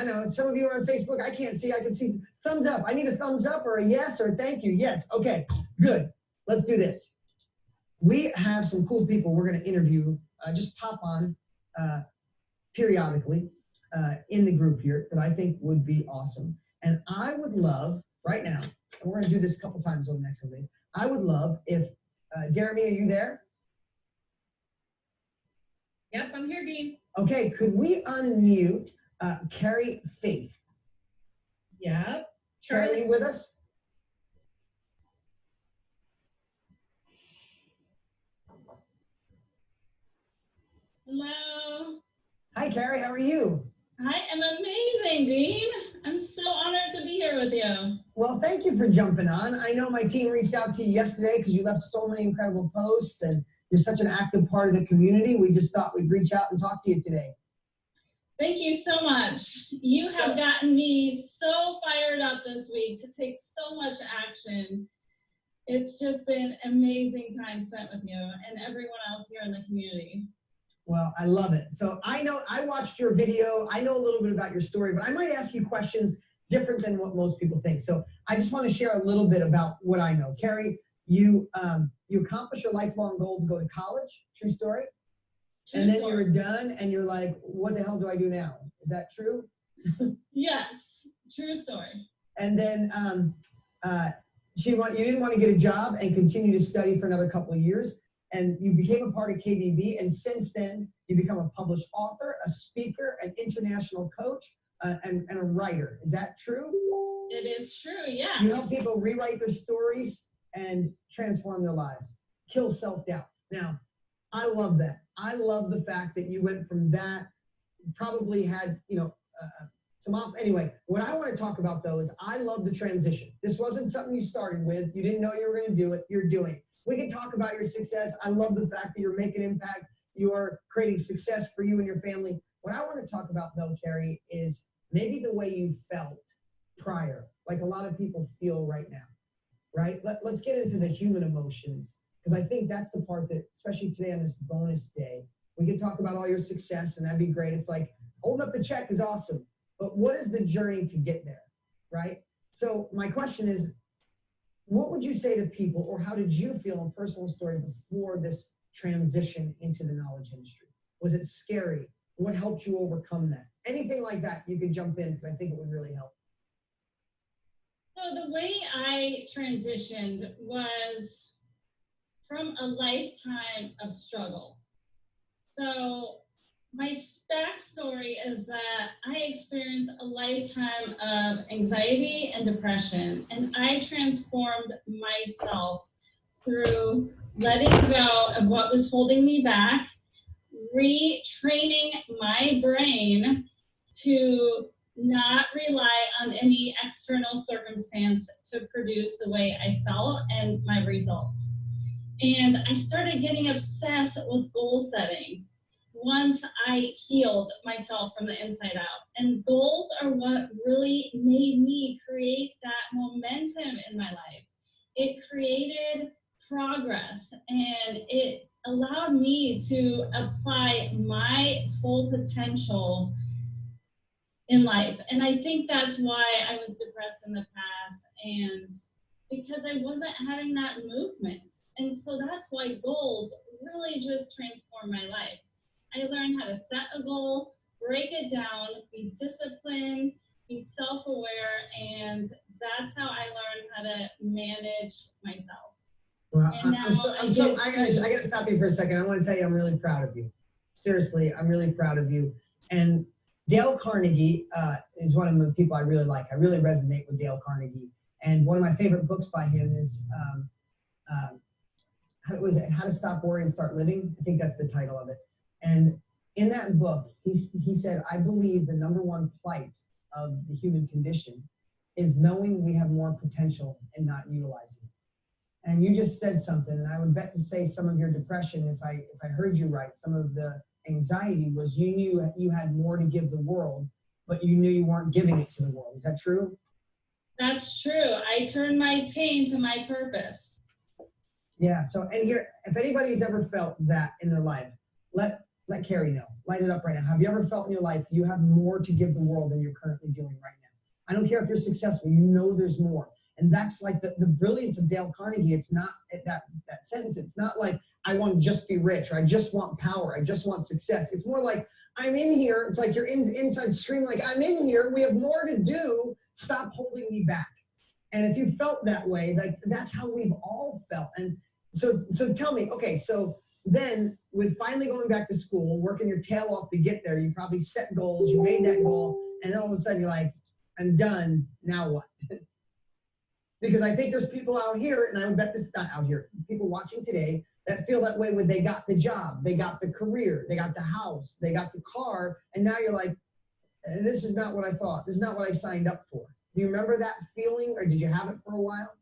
I know some of you are on Facebook. I can't see. I can see thumbs up. I need a thumbs up or a yes or a thank you. Yes. Okay, good. Let's do this. We have some cool people we're going to interview. Just pop on periodically in the group here that I think would be awesome. And I would love right now, and we're going to do this a couple times over the next week. I would love if Jeremy, are you there? Yep, I'm here, Dean. Okay, could we unmute Keri Faith? Yeah. Keri, are you with us? Hello. Hi, Keri, how are you? I am amazing, Dean. I'm so honored to be here with you. Well, thank you for jumping on. I know my team reached out to you yesterday because you left so many incredible posts and you're such an active part of the community. We just thought we'd reach out and talk to you today. Thank you so much. You have gotten me so fired up this week to take so much action. It's just been amazing time spent with you and everyone else here in the community. Well, I love it. So I know I watched your video. I know a little bit about your story, but I might ask you questions different than what most people think. So I just want to share a little bit about what I know. Keri, you accomplished your lifelong goal to go to college. True story? And then you were done and you're like, what the hell do I do now? Is that true? Yes, true story. And then you didn't want to get a job and continue to study for another couple of years. And you became a part of KBB. And since then, you become a published author, a speaker, an international coach, and a writer. Is that true? It is true, yes. You help people rewrite their stories and transform their lives. Kill self-doubt. Now, I love that. I love the fact that you went from that, probably had, anyway, what I want to talk about though is I love the transition. This wasn't something you started with. You didn't know you were going to do it. You're doing it. We can talk about your success. I love the fact that you're making impact. You're creating success for you and your family. What I want to talk about though, Keri, is maybe the way you felt prior, like a lot of people feel right now, right? Let's get into the human emotions. Because I think that's the part that, especially today on this bonus day, we can talk about all your success and that'd be great. It's like, holding up the check is awesome, but what is the journey to get there, right? So my question is, what would you say to people, or how did you feel in personal story before this transition into the knowledge industry? Was it scary? What helped you overcome that? Anything like that, you could jump in because I think it would really help. So the way I transitioned was from a lifetime of struggle. So my backstory is that I experienced a lifetime of anxiety and depression, and I transformed myself through letting go of what was holding me back, retraining my brain to not rely on any external circumstance to produce the way I felt and my results. And I started getting obsessed with goal setting once I healed myself from the inside out. And goals are what really made me create that momentum in my life. It created progress and it allowed me to apply my full potential in life. And I think that's why I was depressed in the past, and because I wasn't having that movement. And so that's why goals really just transformed my life. I learned how to set a goal, break it down, be disciplined, be self-aware, and that's how I learned how to manage myself. Well, I got to stop you for a second. I want to tell you I'm really proud of you. Seriously, I'm really proud of you. And Dale Carnegie is one of the people I really like. I really resonate with Dale Carnegie. And one of my favorite books by him is How to Stop Worrying and Start Living. I think that's the title of it. And in that book, he said, I believe the number one plight of the human condition is knowing we have more potential and not utilizing it. And you just said something, and I would bet to say some of your depression, if I heard you right, some of the anxiety was you knew you had more to give the world, but you knew you weren't giving it to the world. Is that true? That's true. I turned my pain to my purpose. Yeah. So, and here, if anybody's ever felt that in their life, let let Keri know. Light it up right now. Have you ever felt in your life you have more to give the world than you're currently doing right now? I don't care if you're successful, you know there's more. And that's like the brilliance of Dale Carnegie. It's not that sentence. It's not like I want to just be rich or I just want power. I just want success. It's more like I'm in here. It's like you're inside screaming like I'm in here. We have more to do. Stop holding me back. And if you felt that way, like that's how we've all felt. And so tell me, okay, so then with finally going back to school, working your tail off to get there, you probably set goals, you made that goal, and then all of a sudden you're like, I'm done, now what? Because I think there's people out here, and I would bet this is not out here, people watching today that feel that way when they got the job, they got the career, they got the house, they got the car, and now you're like, this is not what I thought. This is not what I signed up for. Do you remember that feeling, or did you have it for a while?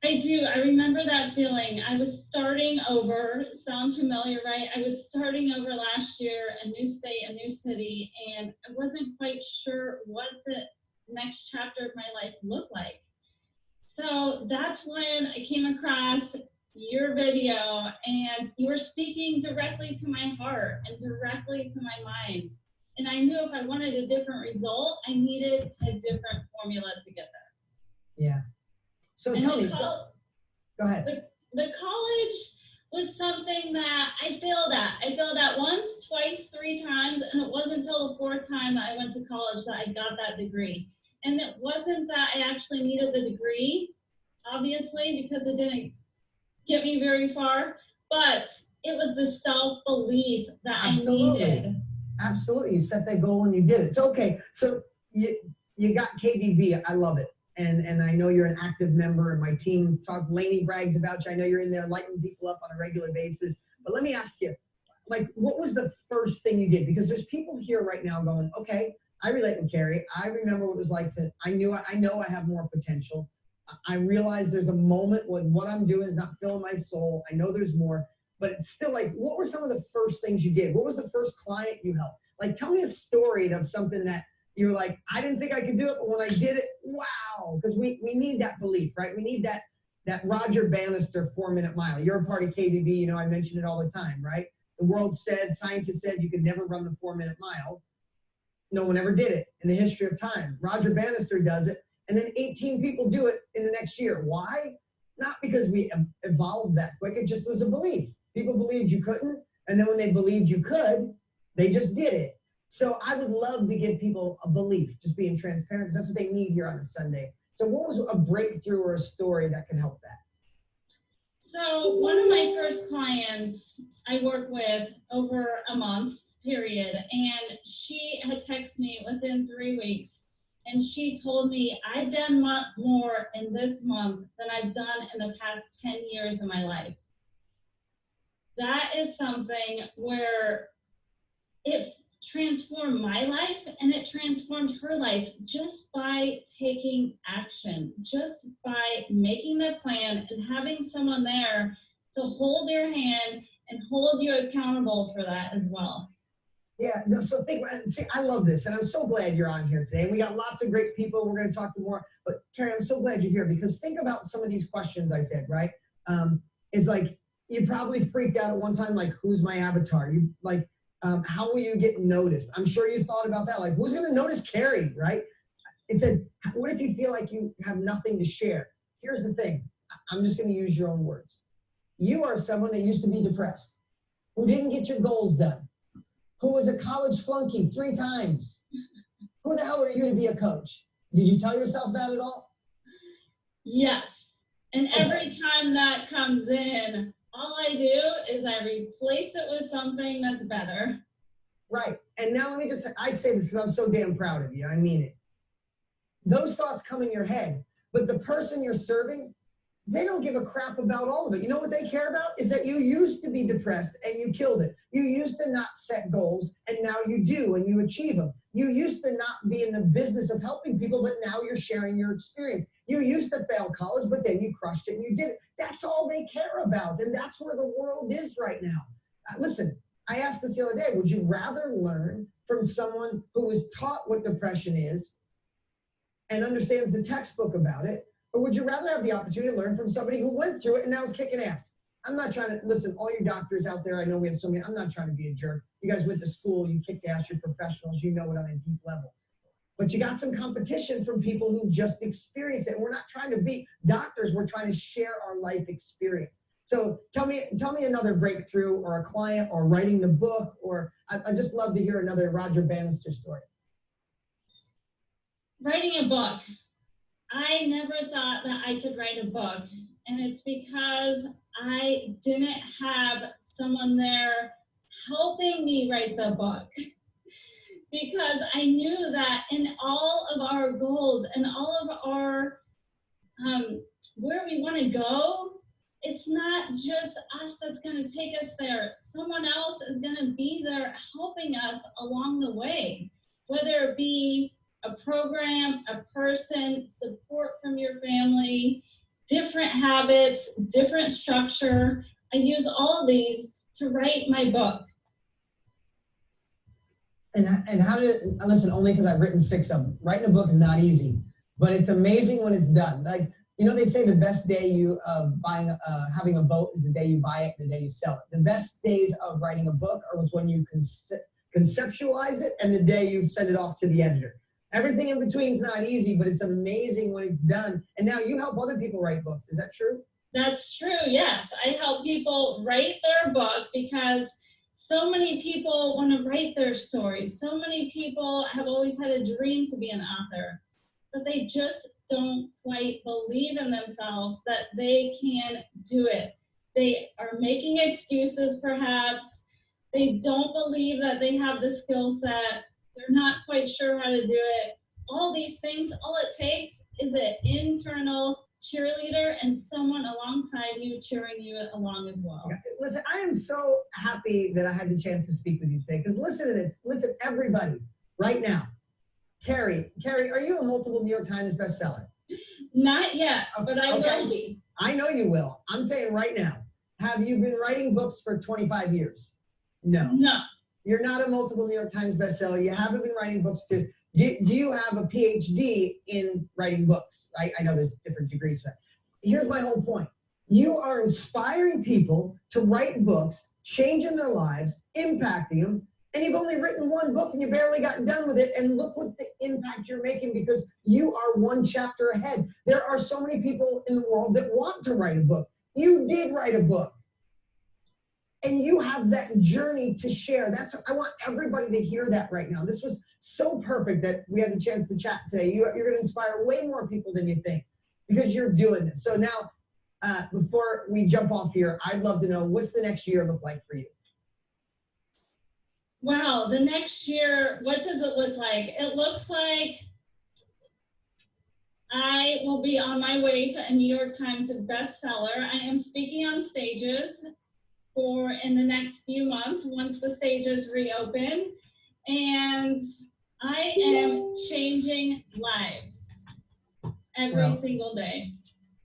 I do. I remember that feeling. I was starting over. Sound familiar, right? I was starting over last year, a new state, a new city, and I wasn't quite sure what the next chapter of my life looked like. So that's when I came across your video, and you were speaking directly to my heart and directly to my mind. And I knew if I wanted a different result, I needed a different formula to get there. Yeah. So and tell me, go ahead. The college was something that I failed at. I failed at once, twice, 3 times, and it wasn't until the 4th time that I went to college that I got that degree. And it wasn't that I actually needed the degree, obviously, because it didn't get me very far, but it was the self-belief that Absolutely. I needed. Absolutely. You set that goal and you did it. So, okay. So you got KBB. I love it. And I know you're an active member, and my team Lainey brags about you. I know you're in there lighting people up on a regular basis. But let me ask you, like, what was the first thing you did? Because there's people here right now going, okay, I relate with Keri. I remember what it was like I know I have more potential. I realize there's a moment when what I'm doing is not filling my soul. I know there's more, but it's still like, what were some of the first things you did? What was the first client you helped? Like, tell me a story of something that you're like, I didn't think I could do it, but when I did it, wow. Because we need that belief, right? We need that Roger Bannister 4-minute mile. You're a part of KBB, you know, I mention it all the time, right? The world said, scientists said you could never run the 4-minute mile. No one ever did it in the history of time. Roger Bannister does it, and then 18 people do it in the next year. Why? Not because we evolved that quick. It just was a belief. People believed you couldn't, and then when they believed you could, they just did it. So I would love to give people a belief, just being transparent, because that's what they need here on a Sunday. So what was a breakthrough or a story that can help that? So one of my first clients I worked with over a month period, and she had texted me within 3 weeks, and she told me, I've done more in this month than I've done in the past 10 years of my life. That is something where it transformed my life, and it transformed her life just by taking action, just by making the plan and having someone there to hold their hand and hold you accountable for that as well. Yeah, no, so see, I love this, and I'm so glad you're on here today. And we got lots of great people. We're going to talk to more, but Keri, I'm so glad you're here, because think about some of these questions I said, right? It's like, you probably freaked out at one time, like, who's my avatar? You like, how will you get noticed? I'm sure you thought about that. Like, who's going to notice Keri, right? It said, what if you feel like you have nothing to share? Here's the thing. I'm just going to use your own words. You are someone that used to be depressed, who didn't get your goals done, who was a college flunky 3 times. Who the hell are you to be a coach? Did you tell yourself that at all? Yes. And every time that comes in, all I do is I replace it with something that's better. Right. And now let me just, I say this because I'm so damn proud of you. I mean it. Those thoughts come in your head, but the person you're serving, they don't give a crap about all of it. You know what they care about is that you used to be depressed and you killed it. You used to not set goals, and now you do and you achieve them. You used to not be in the business of helping people, but now you're sharing your experience. You used to fail college, but then you crushed it and you did it. That's all they care about, and that's where the world is right now. Listen, I asked this the other day, would you rather learn from someone who was taught what depression is and understands the textbook about it, or would you rather have the opportunity to learn from somebody who went through it and now is kicking ass? I'm not trying to, listen, all you doctors out there, I know we have so many, I'm not trying to be a jerk. You guys went to school, you kicked ass, you're professionals, you know it on a deep level. But you got some competition from people who just experience it. We're not trying to be doctors, we're trying to share our life experience. So tell me another breakthrough or a client or writing the book, or I just love to hear another Roger Bannister story. Writing a book. I never thought that I could write a book, and it's because I didn't have someone there helping me write the book. Because I knew that in all of our goals and all of our where we want to go, it's not just us that's going to take us there. Someone else is going to be there helping us along the way, whether it be a program, a person, support from your family, different habits, different structure. I use all of these to write my book. And how did, listen, only because I've written 6 of them. Writing a book is not easy, but it's amazing when it's done. Like, you know, they say the best day you having a boat is the day you buy it, the day you sell it. The best days of writing a book was when you conceptualize it and the day you send it off to the editor. Everything in between is not easy, but it's amazing when it's done. And now you help other people write books. Is that true? That's true, yes. I help people write their book because so many people want to write their stories. So many people have always had a dream to be an author, but they just don't quite believe in themselves that they can do it. They are making excuses, perhaps. They don't believe that they have the skill set. They're not quite sure how to do it. All these things, all it takes is an internal cheerleader and someone alongside you cheering you along as well. Listen, I am so happy that I had the chance to speak with you today, because listen to this. Listen, everybody, right now. Keri, are you a multiple New York Times bestseller? Not yet, but I will be. I know you will. I'm saying right now. Have you been writing books for 25 years? No. No. You're not a multiple New York Times bestseller. You haven't been writing books. Do you have a PhD in writing books? I know there's different degrees for that. Here's my whole point. You are inspiring people to write books, changing their lives, impacting them, and you've only written 1 book and you barely got done with it, and look what the impact you're making because you are 1 chapter ahead. There are so many people in the world that want to write a book. You did write a book. And you have that journey to share. I want everybody to hear that right now. This was so perfect that we had the chance to chat today. You're going to inspire way more people than you think because you're doing this. So now, before we jump off here, I'd love to know, what's the next year look like for you? Wow, the next year, what does it look like? It looks like I will be on my way to a New York Times bestseller. I am speaking on stages in the next few months once the stages reopen, and I am changing lives every single day.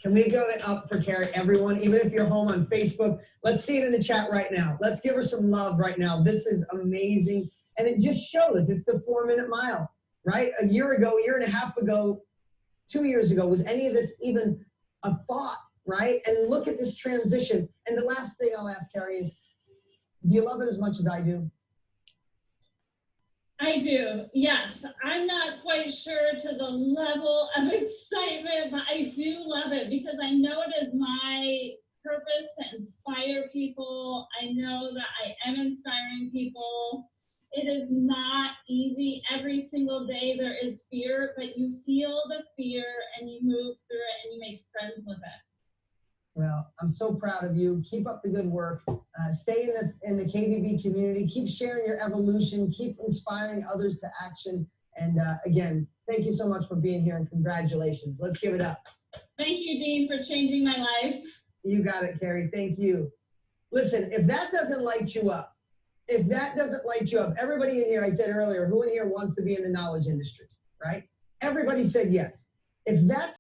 Can we go up for Keri, everyone, even if you're home on Facebook? Let's see it in the chat right now. Let's give her some love right now. This is amazing, and it just shows it's the 4-minute mile, right? A year and a half ago, 2 years ago, was any of this even a thought? Right? And look at this transition. And the last thing I'll ask Keri is, do you love it as much as I do? I do, yes. I'm not quite sure to the level of excitement, but I do love it because I know it is my purpose to inspire people. I know that I am inspiring people. It is not easy. Every single day there is fear, but you feel the fear and you move through it and you make friends with it. Well, I'm so proud of you. Keep up the good work. Stay in the KBB community. Keep sharing your evolution. Keep inspiring others to action. And again, thank you so much for being here and congratulations. Let's give it up. Thank you, Dean, for changing my life. You got it, Keri. Thank you. Listen, if that doesn't light you up, everybody in here, I said earlier, who in here wants to be in the knowledge industry, right? Everybody said yes. If that's